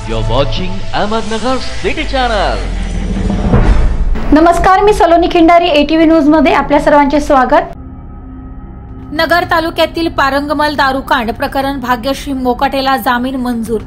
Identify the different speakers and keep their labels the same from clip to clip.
Speaker 1: You're watching Ahmednagar City Channel.
Speaker 2: नमस्कार, मी Saloni Khindari, ATV news मध्ये आपल्या सर्वांचे स्वागत.
Speaker 3: नगर तालुक्यातील पारंगमल दारूकांड प्रकरण भाग्यश्री मोकाटेला जामीन मंजूर.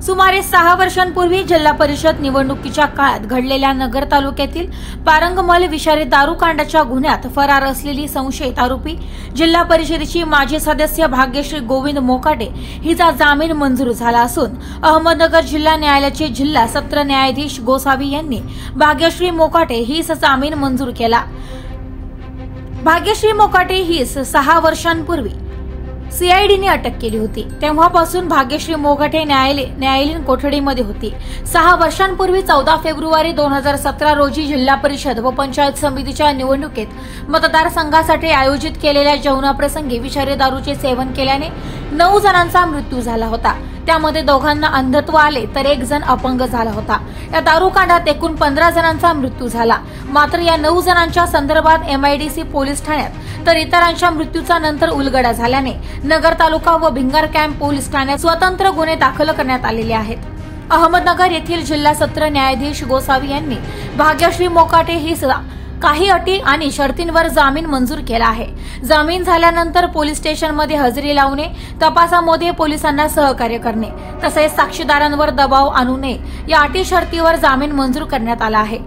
Speaker 3: सुमारे 6 वर्षांपूर्वी जिल्हा परिषद निवडणुकीच्या काळात घडलेल्या नगर तालुक्यातील पारंगमल विषारी दारूकांडाच्या गुन्ह्यात फरार असलेली संशयित आरोपी जिल्हा परिषदेची माजी सदस्य भाग्यश्री गोविंद मोकाटे हिचा जामीन मंजूर झाला असून अहमदनगर जिल्हा न्यायालयाचे जिल्हा सत्र न्यायाधीश गोसावी यांनी भाग्यश्री मोकाटे हिस जामीन मंजूर केला. भाग्यश्री मोकाटे हिस 6 वर्षांपूर्वी सीआयडीने अटक केली होती. तेव्हापासून भाग्यश्री मोकाटे न्यायालयीन कोठडीमध्ये होती. 6 वर्षांपूर्वी 14 फेब्रुवारी 2017 रोजी जिल्हा परिषद व पंचायत समितीच्या निवडणुकीत मतदारसंघासाठी आयोजित केलेल्या जेवणाप्रसंगी विषारी दारूचे सेवन केल्याने 9 जणांचा मृत्यू झाला होता. त्यामध्ये दोघांना अंधत्व आले तर 1 जण अपंग झाला होता. या दारूकांडात एकूण 15 जणांचा मृत्यू झाला. मात्र या 9 जणांच्या संदर्भात MIDC पोलीस ठाण्यात तर इतरांच्या मृत्यूचा नंतर उलगडा झाल्याने नगर तालुका व भिंगार कॅम्प पोलीस ठाण्यात स्वतंत्र गुन्हे दाखल करण्यात आलेले आहेत. अहमदनगर येथील जिल्हा सत्र न्यायाधीश गोसावी यांनी भाग्यश्री मोकाटे हिसला काही अटी आणि शर्तींवर जामीन मंजूर केला आहे. जामीन झाल्यानंतर पोलीस स्टेशनमध्ये हजेरी लावणे, तपासामध्ये पोलिसांना सहकार्य करणे तसेच साक्षीदारांवर दबाव आणू नये या अटी शर्तीवर जामीन मंजूर करण्यात आला आहे.